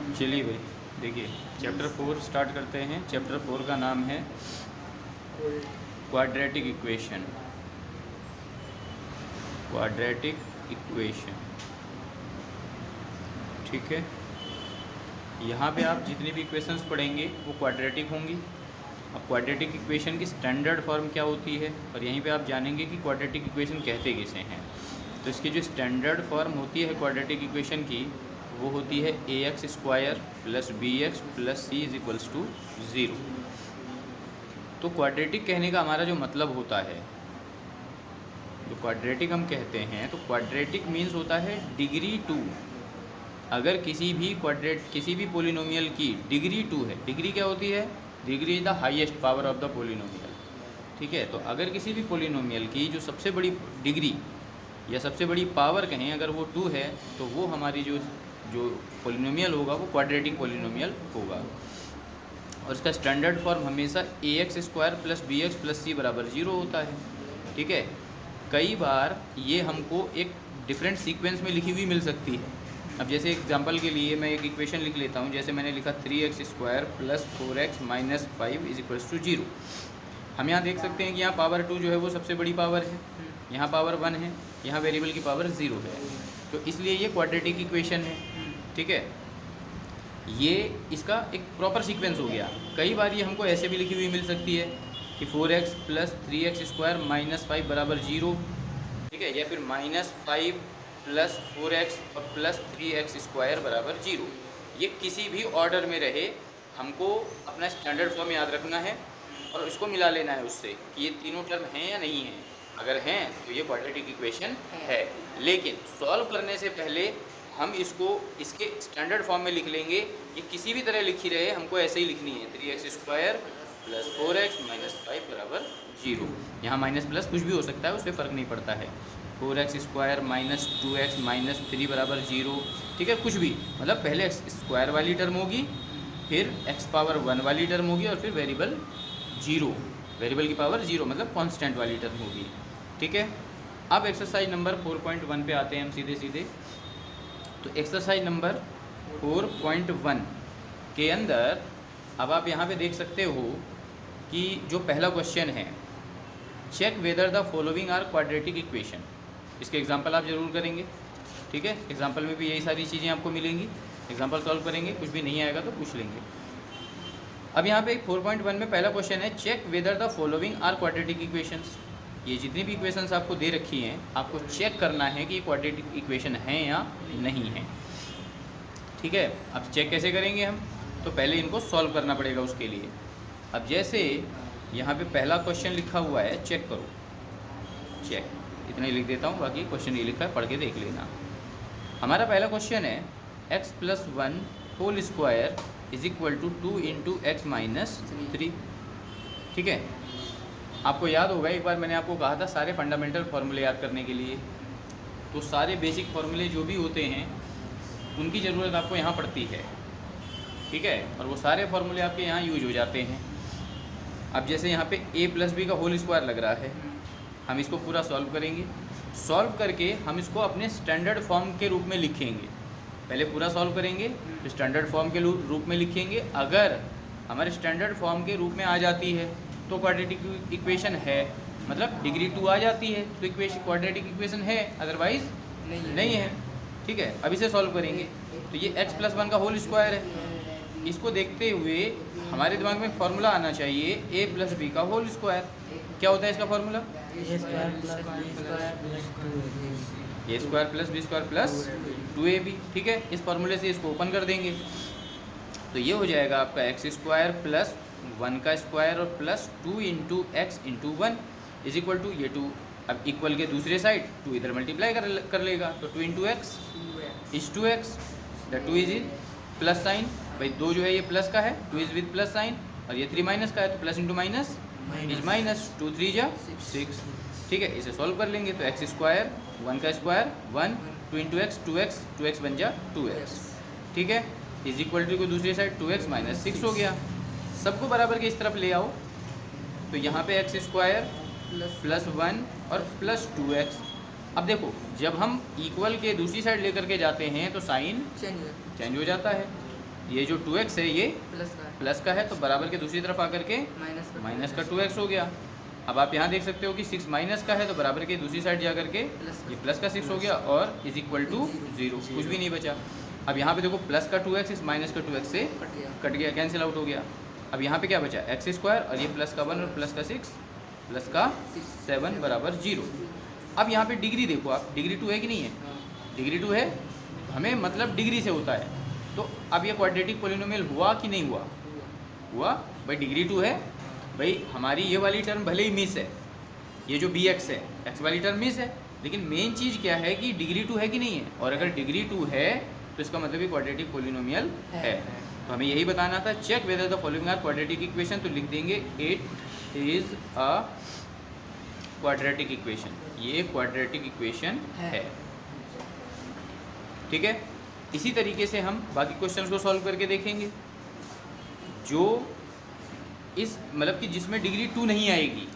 चलिए भाई, देखिए चैप्टर 4 स्टार्ट करते हैं। चैप्टर 4 का नाम है क्वाड्रेटिक इक्वेशन। क्वाड्रेटिक इक्वेशन, ठीक है। यहाँ पे आप जितनी भी इक्वेशंस पढ़ेंगे वो क्वाड्रेटिक होंगी। अब क्वाड्रेटिक इक्वेशन की स्टैंडर्ड फॉर्म क्या होती है, और यहीं पे आप जानेंगे कि क्वाड्रेटिक इक्वेशन कहते किसे हैं। तो इसकी जो स्टैंडर्ड फॉर्म होती है क्वाड्रेटिक इक्वेशन की, वो होती है ax² + bx + c = 0। तो क्वाड्रेटिक कहने का हमारा जो मतलब होता है, जो क्वाड्रेटिक हम कहते हैं, तो क्वाड्रेटिक मीन्स होता है डिग्री 2। अगर किसी भी पोलिनोमियल की डिग्री 2 है, डिग्री क्या होती है? Degree is the highest power of the polynomial, ठीक है। तो अगर किसी भी पोलिनोमियल की जो सबसे बड़ी डिग्री या सबसे बड़ी पावर कहें, अगर वो 2 है, तो वो हमारी जो पोलिनोमियल होगा वो क्वाड्रेटिक पोलिनोमियल होगा। और इसका स्टैंडर्ड फॉर्म हमेशा ax² + bx + c = 0 होता है, ठीक है। कई बार ये हमको एक डिफरेंट सीक्वेंस में लिखी हुई मिल सकती है। अब जैसे एग्जांपल के लिए मैं एक इक्वेशन लिख लेता हूँ। जैसे मैंने लिखा 3x² + 4x - 5 = 0। हम यहाँ देख सकते हैं कि यहाँ पावर 2 जो है वो सबसे बड़ी पावर है, यहाँ पावर 1 है, यहाँ वेरिएबल की पावर 0 है। तो इसलिए ये क्वाड्रेटिक इक्वेशन है, ठीक है। ये इसका एक प्रॉपर सीक्वेंस हो गया। कई बार ये हमको ऐसे भी लिखी हुई मिल सकती है कि 4x + 3x² - 5 = 0, ठीक है, या फिर -5 + 4x + 3x² = 0। ये किसी भी ऑर्डर में रहे, हमको अपना स्टैंडर्ड फॉर्म याद रखना है और इसको मिला लेना है उससे कि ये तीनों टर्म हैं या नहीं हैं। अगर हैं तो ये क्वाड्रेटिक इक्वेशन है। लेकिन सॉल्व करने से पहले हम इसको इसके स्टैंडर्ड फॉर्म में लिख लेंगे। ये किसी भी तरह लिखी रहे, हमको ऐसे ही लिखनी है, 3x² + 4x - 5 = 0। यहाँ माइनस प्लस कुछ भी हो सकता है, उससे फ़र्क नहीं पड़ता है। 4x² - 2x - 3 = 0, ठीक है। कुछ भी, मतलब पहले x² वाली टर्म होगी, फिर x⁻1 वाली टर्म होगी, और फिर वेरिएबल 0, वेरिएबल की पावर 0 मतलब कांस्टेंट वाली टर्म होगी, ठीक है। अब एक्सरसाइज नंबर 4.1 पे आते हैं हम सीधे। तो एक्सरसाइज नंबर 4.1 के अंदर अब आप यहाँ पे देख सकते हो कि जो पहला क्वेश्चन है, check whether the following are quadratic equation. इसके एग्जांपल आप जरूर करेंगे, ठीक है। एग्जांपल में भी यही सारी चीज़ें आपको मिलेंगी। एग्जांपल सॉल्व करेंगे, कुछ भी नहीं आएगा तो पूछ लेंगे। अब यहाँ पे 4.1 में पहला क्वेश्चन है, check whether the following are quadratic equations. ये जितनी भी इक्वेशंस आपको दे रखी हैं, आपको चेक करना है कि ये क्वाड्रेटिक इक्वेशन है या नहीं है, ठीक है। अब चेक कैसे करेंगे हम? तो पहले इनको सॉल्व करना पड़ेगा उसके लिए। अब जैसे यहाँ पे पहला क्वेश्चन लिखा हुआ है, चेक करो, चेक, इतना ही लिख देता हूँ, बाकी क्वेश्चन ये लिखा है, पढ़ के देख लेना। हमारा पहला क्वेश्चन है x + 1 होल स्क्वायर = 2 × x - 3, ठीक है। आपको याद होगा एक बार मैंने आपको कहा था सारे फंडामेंटल फार्मूले याद करने के लिए। तो सारे बेसिक फार्मूले जो भी होते हैं उनकी ज़रूरत आपको यहाँ पड़ती है, ठीक है, और वो सारे फार्मूले आपके यहाँ यूज हो जाते हैं। अब जैसे यहाँ पे a + b का होल स्क्वायर लग रहा है, हम इसको पूरा सॉल्व करेंगे। सॉल्व करके हम इसको अपने स्टैंडर्ड फॉर्म के रूप में लिखेंगे। पहले पूरा सॉल्व करेंगे, फिर स्टैंडर्ड फॉर्म के रूप में लिखेंगे। अगर हमारे स्टैंडर्ड फॉर्म के रूप में आ जाती है तो क्वाड्रेटिक इक्वेशन है, मतलब डिग्री 2 आ जाती है तो इक्वेशन क्वाड्रेटिक इक्वेशन है, अदरवाइज नहीं है, ठीक है। अब इसे सॉल्व करेंगे। तो ये x + 1 का होल स्क्वायर है। इसको देखते हुए हमारे दिमाग में फार्मूला आना चाहिए a + b का होल स्क्वायर। क्या होता है इसका formula? a² + b² a² + b² + 2ab, ठीक है। इस फार्मूले से इसको ओपन कर देंगे तो ये हो जाएगा आपका x² + 1 का स्क्वायर और प्लस 2 × x × 1 = ये 2। अब इक्वल के दूसरे साइड 2 इधर मल्टीप्लाई कर लेगा, तो 2 × x is 2x, the 2 is plus sign, भाई 2 जो है ये प्लस का है, 2 इज विद प्लस साइन, और ये 3 माइनस का है, तो प्लस × माइनस इज माइनस, 2 3 जा 6, ठीक है। इसे सॉल्व कर लेंगे तो x² 1 का स्क्वायर 1, 2 × x 2x, 2x बन जा 2x, ठीक है, इज इक्वल टू को दूसरी साइड 2x - 6 हो गया। सबको बराबर के इस तरफ ले आओ, तो यहाँ पे x² + 1 और प्लस 2x। अब देखो जब हम इक्वल के दूसरी साइड लेकर के जाते हैं तो साइन चेंज हो जाता है, ये जो 2x है ये प्लस का है, तो बराबर के दूसरी तरफ आकर के माइनस का 2x हो गया। अब आप यहाँ देख सकते हो कि 6 माइनस का है, तो बराबर के दूसरी साइड जा करके ये प्लस का 6 हो गया और इज इक्वल टू 0, कुछ भी नहीं बचा। अब यहाँ पे देखो प्लस का 2x इस माइनस का 2x से कट गया, कैंसिल आउट हो गया। अब यहाँ पे क्या बचा, x स्क्वायर और ये प्लस का 1 और प्लस का 6 प्लस का 7 बराबर 0। अब यहाँ पे डिग्री देखो आप, डिग्री 2 है कि नहीं है, डिग्री 2 है, हमें मतलब डिग्री से होता है। तो अब ये क्वाड्रेटिक पोलिनोमियल हुआ कि नहीं हुआ, हुआ भाई, डिग्री 2 है भाई। हमारी ये वाली टर्म भले ही मिस है, ये जो bx है x वाली टर्म मिस है, लेकिन मेन चीज़ क्या है कि डिग्री 2 है कि नहीं है, और अगर डिग्री 2 है तो इसका मतलब ये क्वाड्रेटिक पोलिनोमियल है। तो हमें यही बताना था, check whether the following are quadratic equation, तो लिख देंगे it is a quadratic equation, ये क्वाड्रेटिक इक्वेशन है। ठीक है, इसी तरीके से हम बाकी क्वेश्चंस को सॉल्व करके देखेंगे, जो इस मतलब कि जिसमें डिग्री 2 नहीं आएगी,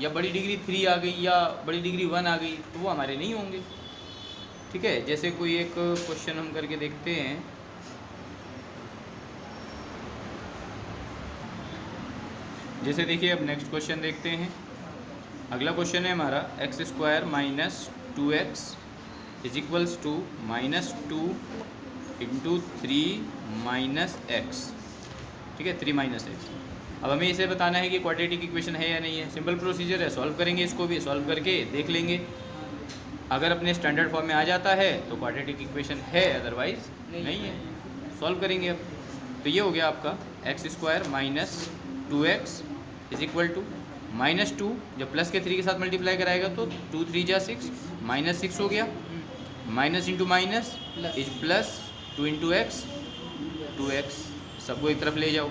या बड़ी डिग्री 3 आ गई या बड़ी डिग्री 1 आ गई, तो वो हमारे नहीं होंगे। ठीक है, जैसे कोई एक क्वेश्चन हम करके देखते हैं। जैसे देखिए, अब नेक्स्ट क्वेश्चन देखते हैं। अगला क्वेश्चन है हमारा x square minus 2x is equals to -2 into 3 minus x. ठीक है, 3 माइनस एक्स। अब हमें इसे बताना है कि क्वाड्रेटिक इक्वेशन है या नहीं है। सिंपल प्रोसीजर है, सॉल्व करेंगे, इसको भी सॉल्व करके देख लेंगे। अगर अपने स्टैंडर्ड फॉर्म में आ जाता है तो क्वाड्रेटिक इक्वेशन है, अदरवाइज नहीं है। सॉल्व करेंगे अब। तो ये हो गया आपका x square minus 2x is equal to -2, जब प्लस के 3 के साथ मल्टीप्लाई कराएगा तो 2 3 जा 6, -6 हो गया। Minus into minus is plus, 2 into x 2x, सबको एक तरफ ले जाओ।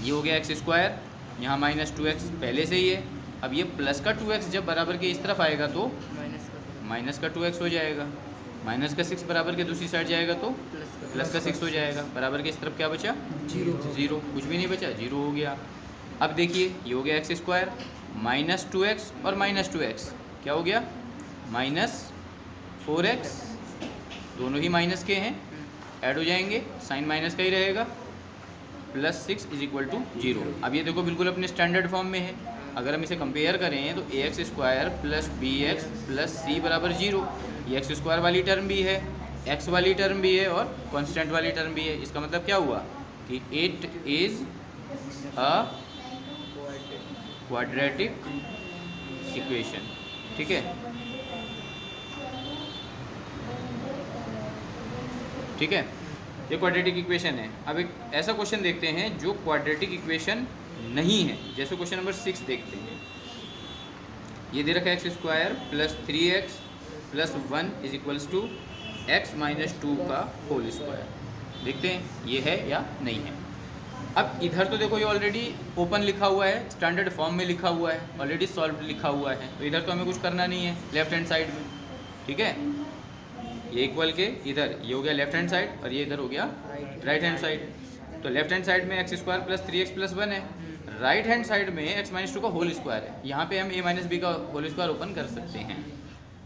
ये हो गया एक्स स्क्वायर, यहाँ -2x पहले से ही है। अब ये प्लस का 2x जब बराबर के इस तरफ आएगा तो माइनस का 2x हो जाएगा। माइनस का 6 बराबर के दूसरी साइड जाएगा तो प्लस का 6 हो जाएगा। बराबर के इस तरफ क्या बचा, 0, कुछ भी नहीं बचा, 0 हो गया। अब देखिए, ये हो गया एक्स स्क्वायर -2x और -2x क्या हो गया, -4x, दोनों ही माइनस के हैं, ऐड हो जाएंगे, साइन माइनस का ही रहेगा, +6 इज इक्वल टू 0। अब ये देखो बिल्कुल अपने स्टैंडर्ड फॉर्म में है। अगर हम इसे कंपेयर करें तो ax square plus bx plus c बराबर 0। ये एक्स स्क्वायर वाली टर्म भी है, x वाली टर्म भी है और कांस्टेंट वाली टर्म भी है। इसका मतलब क्या हुआ कि it is a quadratic equation. ठीक है, ठीक है, ये क्वाड्रेटिक इक्वेशन है। अब एक ऐसा क्वेश्चन देखते हैं जो क्वाड्रेटिक इक्वेशन नहीं है, जैसे क्वेश्चन नंबर 6 देखते हैं। ये दे रखा है x square plus 3x plus 1 is equals to x minus 2 का होल स्क्वायर। देखते हैं ये है या नहीं है। अब इधर तो देखो ये ऑलरेडी ओपन लिखा हुआ है, स्टैंडर्ड फॉर्म में लिखा हुआ है, ऑलरेडी सॉल्व लिखा हुआ है, तो इधर तो हमें कुछ करना नहीं है लेफ्ट हैंड साइड में। ठीक है, ये इक्वल के इधर ये हो गया लेफ्ट हैंड साइड और ये इधर हो गया राइट हैंड साइड। तो लेफ्ट हैंड साइड में x square plus 3x plus 1 है, राइट हैंड साइड में x माइनस 2 का होल स्क्वायर है। यहाँ पे हम a माइनस बी का होल स्क्वायर ओपन कर सकते हैं।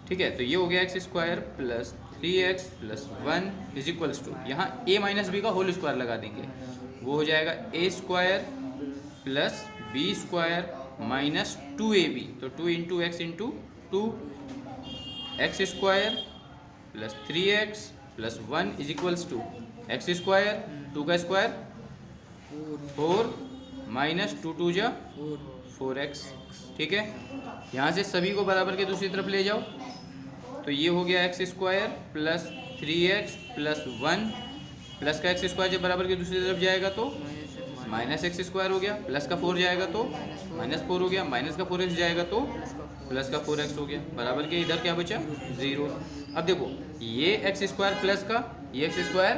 ठीक है, तो ये हो गया x square plus 3x plus 1 is equals to, यहाँ a माइनस बी का होल स्क्वायर लगा देंगे, वो हो जाएगा a square plus b square minus 2ab, तो 2 into x into 2, x square plus 3x plus 1 is equals to x square, 2 का square 4 minus 2 2 जा 4x। ठीक है, यहाँ से सभी को बराबर के दूसरी तरफ ले जाओ, तो ये हो गया x square plus 3x plus 1, plus का एक्स स्क्वायर जब बराबर के दूसरी तरफ जाएगा तो माइनस एक्स स्क्वायर हो गया, प्लस का 4 जाएगा तो माइनस 4 हो गया, माइनस का 4x जाएगा तो प्लस का 4x हो गया। बराबर के इधर क्या बचा, 0। अब देखो ये एक्स स्क्वायर प्लस का, ये एक्स स्क्वायर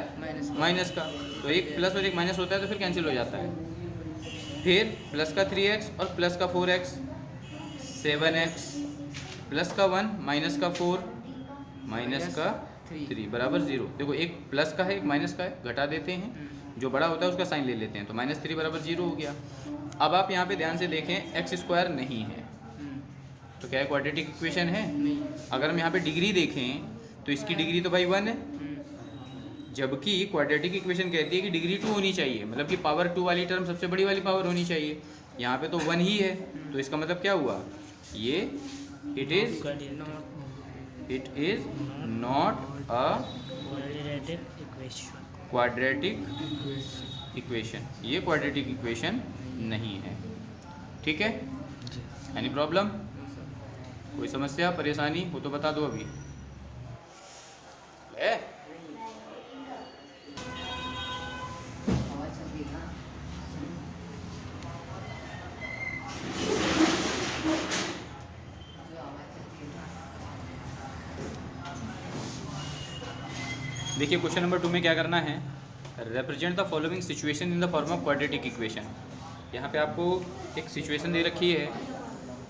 माइनस का, तो एक प्लस और एक माइनस होता है तो फिर कैंसिल हो जाता है। फिर प्लस का 3x और प्लस का 4x 7x, प्लस का 1 माइनस का 4 माइनस का 3 बराबर 0। देखो एक प्लस का है एक माइनस का है, घटा देते हैं, जो बड़ा होता है उसका साइन ले लेते हैं, तो -3 बराबर 0 हो गया। अब आप यहाँ पे ध्यान से देखें, एक्स स्क्वायर नहीं है तो क्या है, क्वाड्रेटिक इक्वेशन है। अगर हम यहाँ पे डिग्री देखें तो इसकी डिग्री तो भाई 1 है, जबकि क्वाड्रेटिक इक्वेशन कहती है कि डिग्री 2 होनी चाहिए, मतलब कि पावर 2 वाली टर्म सबसे बड़ी वाली पावर होनी चाहिए। यहाँ पे तो 1 ही है, तो इसका मतलब क्या हुआ, ये it is not a quadratic equation, ये क्वाड्रेटिक इक्वेशन नहीं है। ठीक है, एनी प्रॉब्लम, कोई समस्या परेशानी हो तो बता दो अभी है। देखिए क्वेश्चन नंबर 2 में क्या करना है, represent the following situation in the form of quadratic equation. यहाँ पे आपको एक सिचुएशन दे रखी है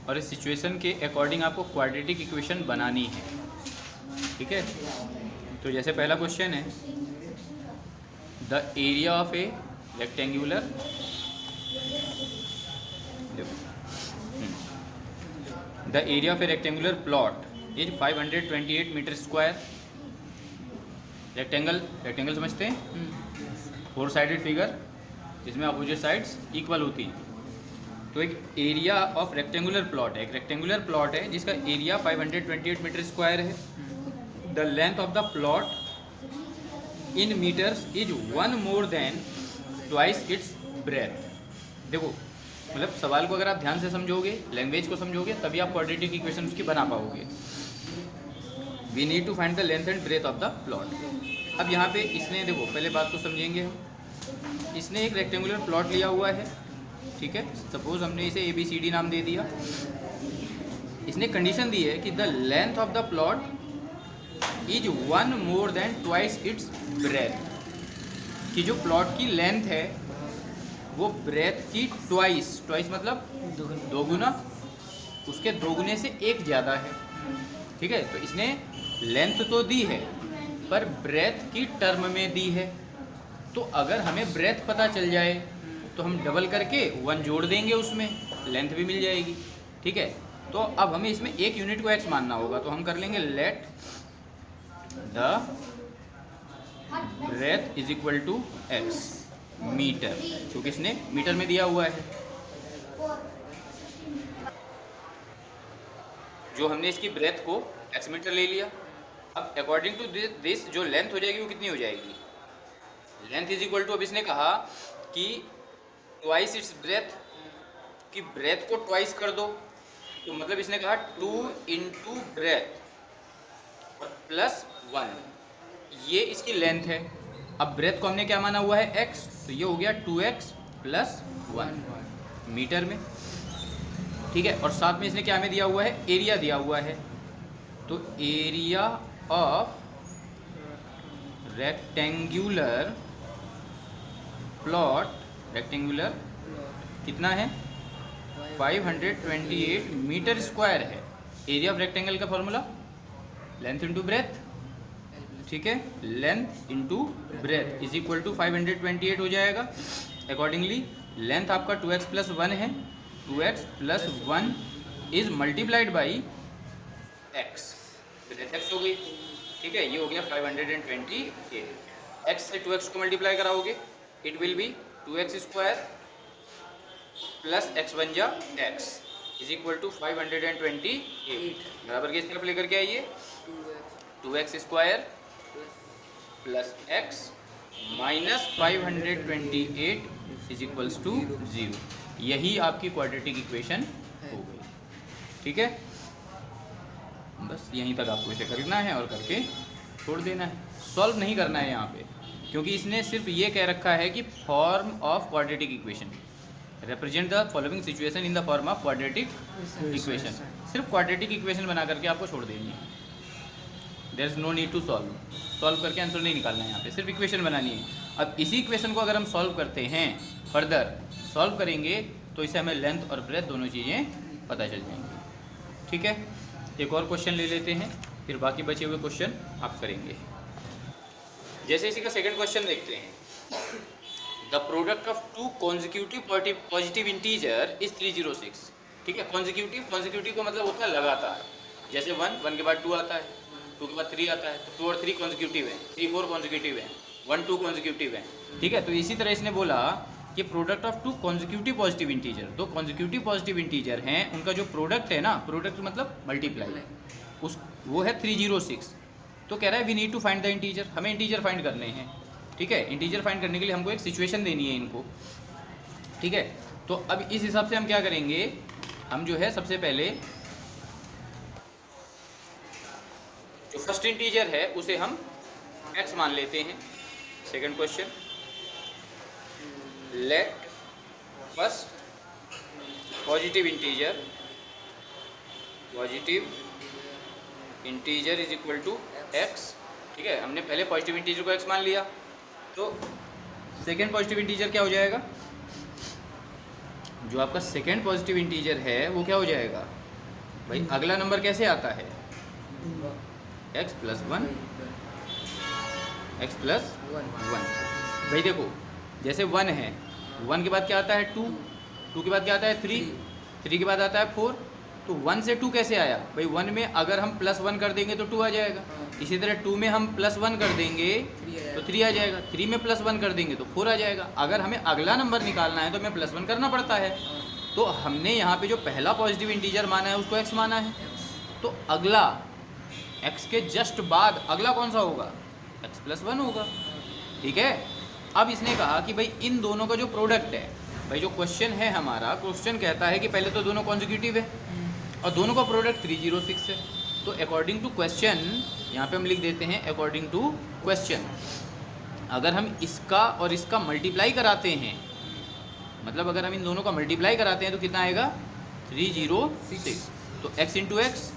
और इस सिचुएशन के अकॉर्डिंग आपको क्वाड्रेटिक इक्वेशन बनानी है। ठीक है, तो जैसे पहला क्वेश्चन है, the area of a rectangular, the area of a rectangular plot is 528 metre square. Rectangle समझते हैं, 4 साइडेड फिगर जिसमें अपोजिट साइड्स इक्वल होती हैं। तो एक एरिया ऑफ रेक्टेंगुलर प्लॉट है, एक रेक्टेंगुलर प्लॉट है जिसका एरिया 528 मीटर स्क्वायर है। The length of the plot in metres is 1 more than twice its breadth. देखो मतलब सवाल को अगर आप ध्यान से समझोगे, लैंग्वेज को समझोगे, तभी आप क्वाड्रेटिक इक्वेशन उसकी बना पाओगे। We need to find the length and breadth of the plot. अब यहाँ पे इसने, देखो पहले बात को समझेंगे हम, इसने एक रेक्टेंगुलर प्लॉट लिया हुआ है। ठीक है, सपोज हमने इसे ABCD नाम दे दिया। इसने कंडीशन दी है कि the length of the plot is 1 more than twice its breath, कि जो प्लॉट की लेंथ है वो ब्रेथ की ट्वाइस मतलब दोगुना, उसके दोगुने से एक ज़्यादा है। ठीक है, तो इसने लेंथ तो दी है पर ब्रेथ की टर्म में दी है। तो अगर हमें ब्रेथ पता चल जाए तो हम डबल करके 1 जोड़ देंगे, उसमें लेंथ भी मिल जाएगी। ठीक है, तो अब हमें इसमें एक यूनिट को x मानना होगा, तो हम कर लेंगे let the breadth is equal to x metre, क्योंकि इसने मीटर में दिया हुआ है। जो हमने इसकी ब्रेथ को x मीटर ले लिया। अब अकॉर्डिंग टू दिस जो लेंथ हो जाएगी वो कितनी हो जाएगी, लेंथ इज इक्वल टू, अब इसने कहा कि ट्वाइस इट्स ब्रेथ, कि ब्रेथ को ट्वाइस कर दो, तो मतलब इसने कहा 2 इंटू ब्रेथ और प्लस 1, ये इसकी लेंथ है। अब ब्रेथ को हमने क्या माना हुआ है x, तो ये हो गया 2x प्लस 1 मीटर में। ठीक है, और साथ में इसने क्या हमें दिया हुआ है, एरिया दिया हुआ है। तो area of rectangular plot, rectangular कितना है 528 मीटर स्क्वायर है। एरिया ऑफ रेक्टेंगल का फॉर्मूला लेंथ इंटू ब्रेथ। ठीक है, length into breadth is equal to 528 हो जाएगा। अकॉर्डिंगली लेंथ आपका 2x प्लस 1 है, 2x plus 1 is multiplied by x, breadth x हो गई। ठीक है, ये हो गया 528। x से 2x को मल्टीप्लाई कराओगे, it will be 2x square plus x बन जा x इज इक्वल टू 528 बराबर के इस तरफ लेकर के आइए, 2x square plus x minus 528 is equals to 0। यही आपकी क्वाड्रेटिक इक्वेशन हो गई। ठीक है, बस यहीं तक आपको इसे करना है और करके छोड़ देना है, सॉल्व नहीं करना है यहाँ पे, क्योंकि इसने सिर्फ ये कह रखा है कि form of quadratic equation, represent the following situation in the form of quadratic equation. सिर्फ क्वाड्रेटिक इक्वेशन बना करके आपको छोड़ देनी है, there is no need to solve करके आंसर नहीं निकालना है, यहाँ पे सिर्फ इक्वेशन बनानी है। अब इसी इक्वेशन को अगर हम सॉल्व करते हैं, फर्दर सॉल्व करेंगे तो इससे हमें लेंथ और ब्रेथ दोनों चीज़ें पता चल जाएंगी। ठीक है, एक और क्वेश्चन ले लेते हैं, फिर बाकी बचे हुए क्वेश्चन आप करेंगे। जैसे इसी का सेकंड क्वेश्चन देखते हैं, the product of 2 consecutive positive integer is 306। ठीक है, कॉन्जिक्यूटिव का मतलब होता है लगातार, जैसे 1 के बाद 2 आता है, 2 के बाद 3 आता है, तो 2 और 3 कॉन्जिक्यूटिव है, 3 4 कॉन्जिक्यूटिव है। 1 2 कॉन्जिक्यूटिव है, ठीक है। तो इसी तरह इसने बोला कि product of 2 consecutive positive integer, 2 consecutive positive integer हैं, उनका जो प्रोडक्ट है ना, प्रोडक्ट मतलब मल्टीप्लाई, उस वो है 306। तो कह रहा है we need to find the integer, हमें इंटीजर फाइंड करने हैं, ठीक है। इंटीजर फाइंड करने के लिए हमको एक सिचुएशन देनी है इनको, ठीक है। तो अब इस हिसाब से हम क्या करेंगे, हम जो है सबसे पहले जो फर्स्ट इंटीजर है उसे हम x मान लेते हैं। Second question, let first positive integer is equal to x, ठीक है। हमने पहले पॉजिटिव इंटीजर को x मान लिया, तो सेकंड पॉजिटिव इंटीजर क्या हो जाएगा, जो आपका सेकंड पॉजिटिव इंटीजर है वो क्या हो जाएगा भाई, अगला नंबर कैसे आता है, x प्लस 1 भाई देखो, जैसे 1 है, 1 के बाद क्या आता है 2, 2 के बाद क्या आता है 3, 3 के बाद आता है 4, तो 1 से 2 कैसे आया भाई, 1 में अगर हम प्लस 1 कर देंगे तो 2 आ जाएगा, इसी तरह 2 में हम प्लस 1 कर देंगे तो 3 आ जाएगा, 3 में प्लस 1 कर देंगे तो 4 आ जाएगा। अगर हमें अगला नंबर निकालना है तो हमें प्लस 1 करना पड़ता है, तो हमने यहाँ पे जो पहला पॉजिटिव इंटीजर माना है उसको x माना है, तो अगला x के जस्ट बाद अगला कौन सा होगा, x प्लस 1 होगा, ठीक है। अब इसने कहा कि भाई इन दोनों का जो प्रोडक्ट है, भाई जो क्वेश्चन है हमारा, क्वेश्चन कहता है कि पहले तो दोनों कॉन्जिक्यूटिव है और दोनों का प्रोडक्ट 306 है, तो अकॉर्डिंग टू क्वेश्चन यहाँ पे हम लिख देते हैं अकॉर्डिंग टू क्वेश्चन, अगर हम इसका और इसका मल्टीप्लाई कराते हैं, मतलब अगर हम इन दोनों का मल्टीप्लाई कराते हैं तो कितना आएगा 306, तो x into x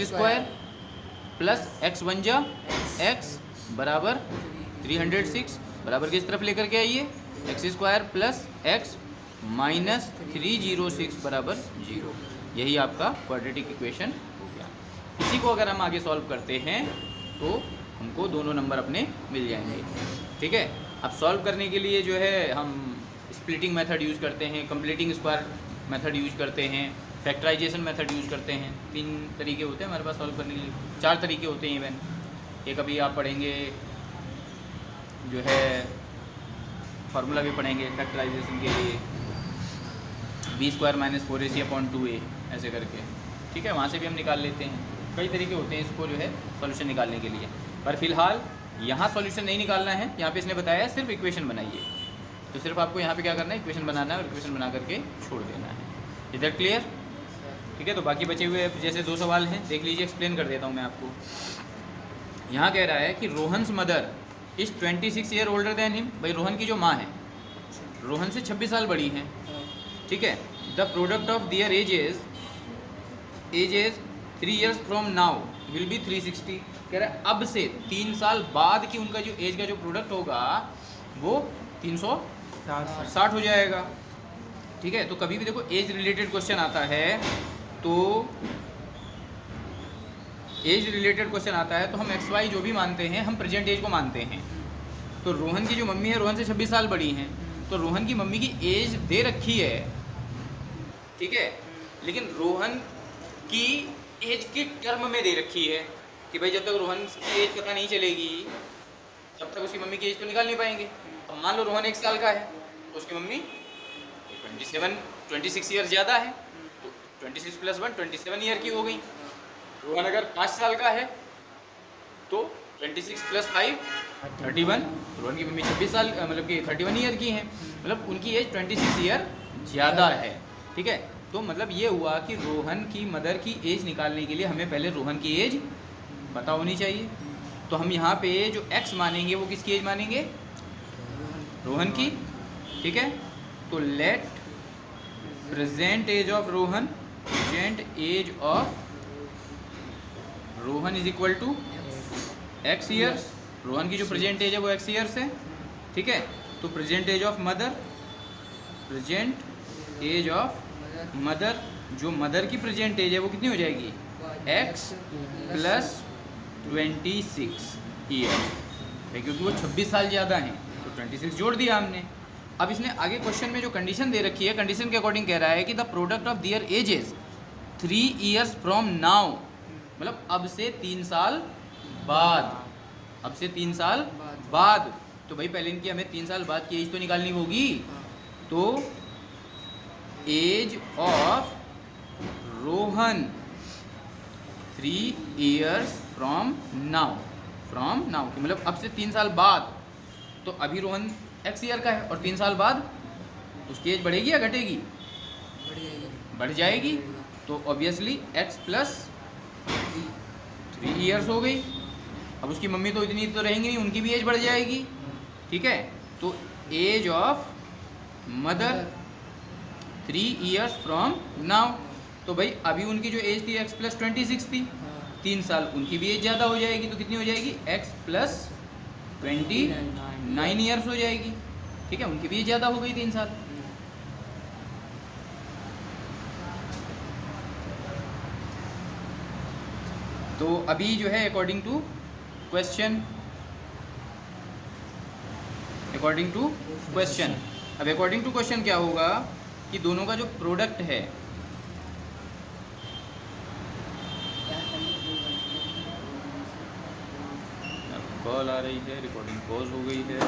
square plus x one जा x बराबर 306, बराबर किस तरफ लेकर के आइए, x square plus x minus 306 बराबर 0, यही आपका क्वाड्रेटिक इक्वेशन हो गया। इसी को अगर हम आगे सॉल्व करते हैं तो हमको दोनों नंबर अपने मिल जाएंगे, ठीक है। अब सॉल्व करने के लिए जो है हम स्प्लिटिंग मेथड यूज़ करते हैं, कंप्लीटिंग स्क्वायर मेथड यूज़ करते हैं, फैक्टराइजेशन मेथड यूज़ करते हैं। 3 तरीके होते हैं हमारे पास सॉल्व करने के लिए, 4 तरीके होते हैं इवन। एक अभी आप पढ़ेंगे जो है फार्मूला भी पढ़ेंगे फैक्टराइजेशन के लिए, b² माइनस 4ac/2a ऐसे करके, ठीक है, वहाँ से भी हम निकाल लेते हैं। कई तरीके होते हैं इसको जो है सॉल्यूशन निकालने के लिए, पर फिलहाल यहाँ सॉल्यूशन नहीं निकालना है, यहाँ पे इसने बताया सिर्फ इक्वेशन बनाइए, तो सिर्फ आपको यहाँ पे क्या करना है, इक्वेशन बनाना है और इक्वेशन बना करके छोड़ देना है। इज दैट क्लियर, ठीक है। तो बाकी बचे हुए जैसे 2 सवाल हैं, देख लीजिए, एक्सप्लेन कर देता हूँ मैं आपको। यहाँ कह रहा है कि Rohan's mother is 26 year older than him, भाई रोहन की जो माँ है रोहन से 26 साल बड़ी हैं, ठीक है। The product of their ages 3 years from now will be 360, कह रहा है अब से 3 साल बाद की उनका जो एज का जो प्रोडक्ट होगा वो 360 हो जाएगा, ठीक है। तो कभी भी देखो एज रिलेटेड क्वेश्चन आता है तो हम एक्स वाई जो भी मानते हैं हम प्रेजेंट एज को मानते हैं। तो रोहन की जो मम्मी है रोहन से 26 साल बड़ी हैं, तो रोहन की मम्मी की एज दे रखी है, ठीक है, लेकिन रोहन की एज की टर्म में दे रखी है कि भाई जब तक रोहन की एज पता नहीं चलेगी तब तक उसकी मम्मी की एज तो निकाल नहीं पाएंगे। अब मान लो रोहन 1 साल का है तो उसकी मम्मी 26 ईयर ज़्यादा है, तो 26 + 1 27 ईयर की हो गई। रोहन अगर 5 साल का है तो 26 + 5 31, रोहन की मम्मी 26 साल मतलब कि 31 ईयर की हैं, मतलब उनकी एज 26 ईयर ज़्यादा है, ठीक है। तो मतलब ये हुआ कि रोहन की मदर की एज निकालने के लिए हमें पहले रोहन की एज पता होनी चाहिए। तो हम यहाँ पे जो x मानेंगे वो किसकी एज मानेंगे, रोहन की, ठीक है। तो let present age of Rohan is equal to x years, Rohan की जो प्रेजेंट एज है वो x ईयर्स है, ठीक है। तो प्रेजेंट एज ऑफ मदर, जो मदर की प्रेजेंट एज है वो कितनी हो जाएगी, x + 26 ईयर्स, क्योंकि वो 26 साल ज़्यादा हैं तो 26 जोड़ दिया हमने। अब इसने आगे क्वेश्चन में जो कंडीशन दे रखी है, कंडीशन के अकॉर्डिंग कह रहा है कि the product of their ages 3 years from now, मतलब अब से 3 साल बाद, अब से 3 साल बाद। बाद। तो भाई पहले इनकी हमें 3 साल बाद की एज तो निकालनी होगी। हाँ। तो age of Rohan 3 years from now, from now कि मतलब अब से 3 साल बाद। तो अभी रोहन x ईयर का है और 3 साल बाद उसकी एज बढ़ेगी या घटेगी? बढ़ जाएगी। बढ़ जाएगी। तो ऑब्वियसली x प्लस 3 years हो गई। अब उसकी मम्मी तो इतनी तो रहेंगी नहीं, उनकी भी एज बढ़ जाएगी। ठीक है, तो age of mother 3 years from now. तो भाई अभी उनकी जो एज थी x प्लस 26 थी, 3 साल उनकी भी एज ज़्यादा हो जाएगी। तो कितनी हो जाएगी? x प्लस 29 ईयर्स हो जाएगी। ठीक है, उनकी भी एज ज़्यादा हो गई 3 साल। तो अभी जो है according to question, according to question, अब अकॉर्डिंग टू क्वेश्चन क्या होगा कि दोनों का जो प्रोडक्ट है, कॉल आ रही है, रिकॉर्डिंग पॉज हो गई है।